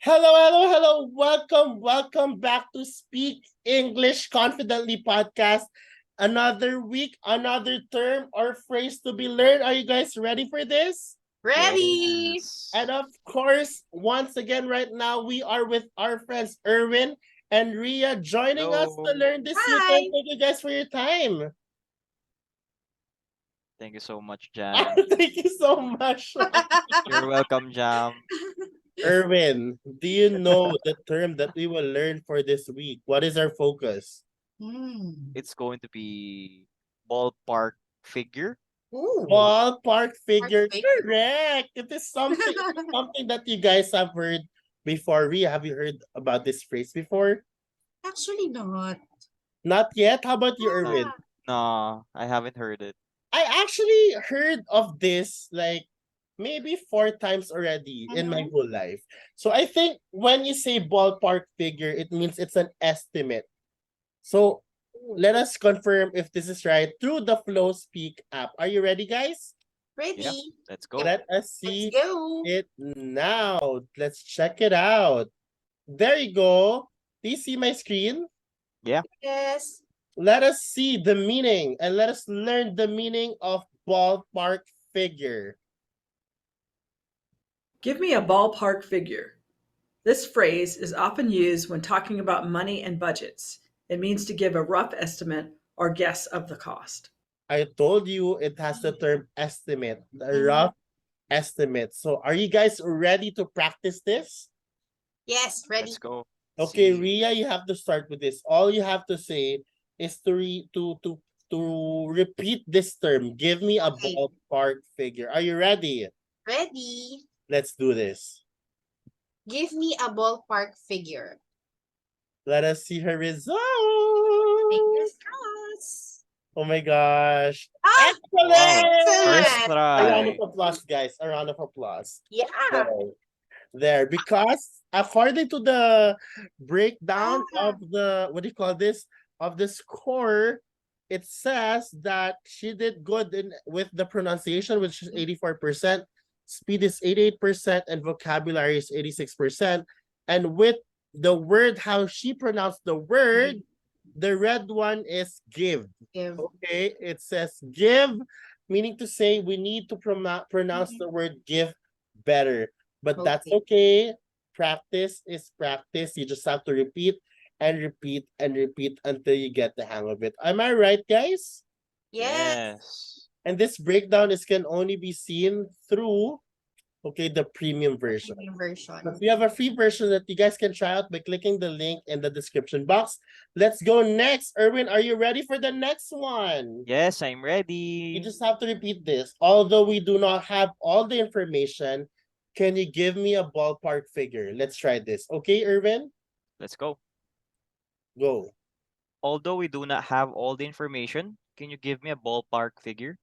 Hello, hello, hello. Welcome back to Speak English Confidently podcast. Another week, another term or phrase to be learned. Are you guys ready for this? Ready? And Yes. of course, once again, right now, we are with our friends Erwin and Ria joining us to Hello. learn this new term. Hi. Thank you guys for your time. Thank you so much, Jam. Thank you so much. You're welcome, Jam. Erwin, do you know the term that we will learn for this week? What is our focus? It's going to be ballpark figure. Ooh. Ballpark figure, Figure. correct. It is something that you guys have heard before. Ria, have you heard about this phrase before? Actually not. Not yet. How about you, No, Erwin? Ah. no, I haven't heard it. I actually heard of this like maybe 4 times already in my Mhm. whole life. So I think when you say ballpark figure, it means it's an estimate. So let us confirm if this is right through the Flow Speak app. Are you ready, guys? Yeah, Ready? let's go. Let us Let's see go. it now. Let's check it out. There you go. Do you see my screen? Yeah, Yes. Let us see the meaning and let us learn the meaning of ballpark figure. Give me a ballpark figure. This phrase is often used when talking about money and budgets. It means to give a rough estimate or guess of the cost. I told you it has the term estimate, the Mhm. rough estimate. So are you guys ready to practice this? Yes, ready. let's go. Okay, See. Ria, you have to start with this. All you have to say is to repeat this term. Give me a Okay. ballpark figure. Are you ready? Ready. Let's do this. Give me a ballpark figure. Let us see her result. Fingers crossed. Oh my gosh. Ah, Wow. First Excellent! excellent. A round of try. applause, guys. A round of applause. Yeah. There, because according to the breakdown Ah. of the what do you call this of the score, it says that she did good in with the pronunciation, which is 84%, speed is 88%, and vocabulary is 86%. And with the word, how she pronounced the word, the red one is give. Give. Okay, it says give, meaning to say we need to pronounce the Mhm. word give better, but that's Okay. okay. Practice is practice. You just have to repeat and repeat and repeat until you get the hang of it. Am I right, guys? Yes. Yes. And this breakdown is can only be seen through the premium version. Premium version. But we have a free version that you guys can try out by clicking the link in the description box. Let's go next. Erwin, are you ready for the next one? Yes, I'm You ready. just have to repeat this. Although we do not have all the information, can you give me a ballpark figure? Let's try this. Okay, Irvin? Let's go. Go. Although we do not have all the information, can you give me a ballpark figure?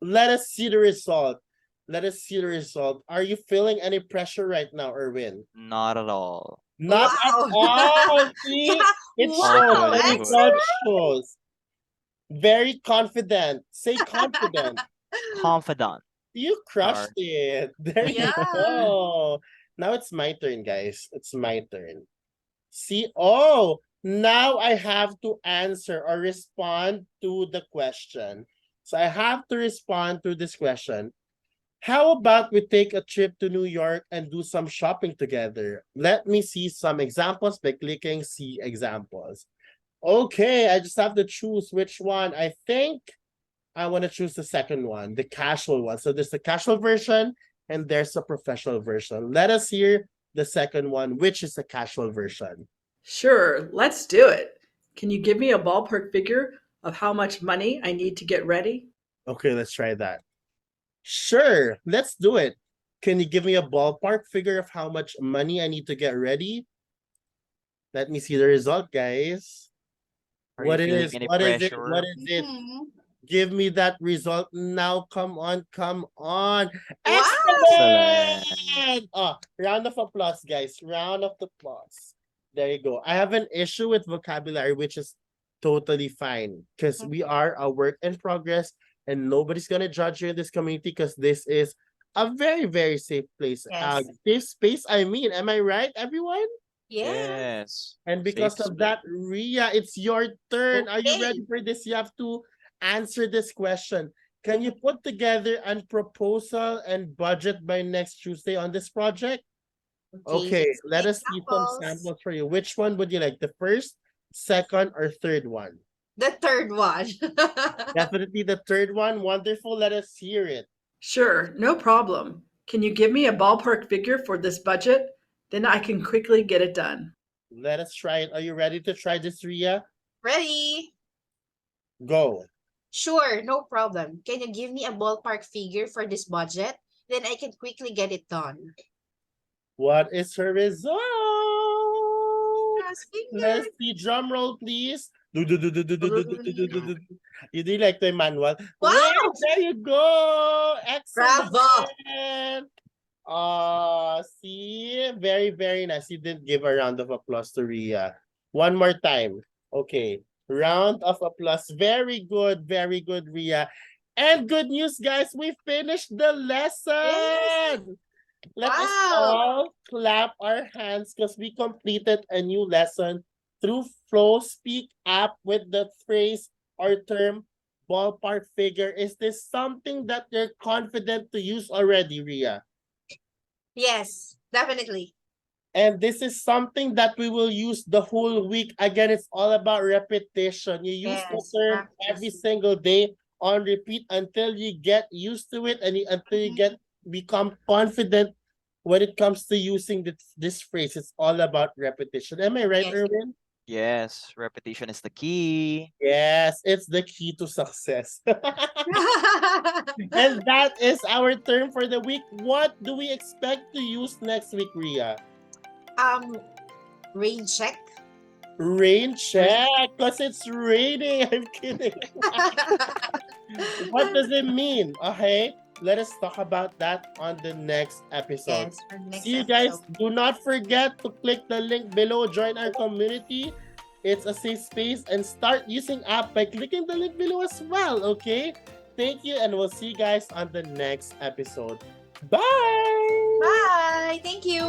Let us see the result. Let us see the result. Are you feeling any pressure right now, Irvin? Not at all. Not at Wow. all. See? Yeah. It All shows. Wow. good, The all good. result Excellent. shows. Very confident. Say confident. Confident. You Char. crushed it. There you Yeah. go. Now it's my turn, guys. It's my turn. See, oh, now I have to answer or respond to the question. So I have to respond to this question. How about we take a trip to New York and do some shopping together? Let me see some examples by clicking see examples. Okay, I just have to choose which one. I think I want to choose the second one, the casual one. So there's the casual version and there's a professional version. Let us hear the second one, which is the casual version. Sure, let's do it. Can you give me a ballpark figure of how much money I need to get ready? Okay, let's try that. Sure, let's do it. Can you give me a ballpark figure of how much money I need to get ready? Let me see the result, guys. Are you What feeling is any what is it? What pressure? is it? Mhm. Give me that result now. Come on, come on. Wow. Excellent. Excellent! Oh, round of applause, guys. Round of applause. There you go. I have an issue with vocabulary, which is totally fine because we are a work in progress and nobody's gonna judge you in this community because this is a very, very safe place. Yes. Safe space, I mean. Am I right, everyone? Yeah. Yes. And Safe because of that, Ria, it's your turn. Are you Okay. ready for this? You have to answer this question. Can you put together a proposal and budget by next Tuesday on this project? Okay, let's let make us see some samples. samples for you. Which one would you like? The first, second, or third one? The third one. Definitely the third one. Wonderful. Let us hear it. Sure, no problem. Can you give me a ballpark figure for this budget? Then I can quickly get it done. Let us try it. Are you ready to try this, Ria? Ready? Go. Sure, no problem. Can you give me a ballpark figure for this budget? Then I can quickly get it done. What is her result? Cross fingers. Let's see. Drum roll, please. You do like the manual. Wow! Wait, there you go. Excellent. Bravo! See, very, very nice. You didn't give a round of applause to Ria. One more time. Okay. Round of applause. Very good, Ria. And good news, guys. We finished the lesson. Let us Wow. all clap our hands because we completed a new lesson through Flow Speak app with the phrase or term ballpark figure. Is this something that you're confident to use already, Ria? Yes, definitely. And this is something that we will use the whole week. Again, it's all about repetition. You use the Yes, term practice. every single day on repeat until you get used to it and until you become confident when it comes to using this phrase. It's all about repetition. Am I right, Yes. Erwin? Yes. Repetition is the key. Yes, it's the key to success. And that is our term for the week. What do we expect to use next week, Ria? Rain check. Rain check, because it's raining. I'm kidding. What does it mean? Okay, let us talk about that on the next episode. Yes, for the next See you guys. episode. Do not forget to click the link below. Join our community. It's a safe space and start using app by clicking the link below as well. Okay. Thank you, and we'll see you guys on the next episode. Bye. Bye. Thank you.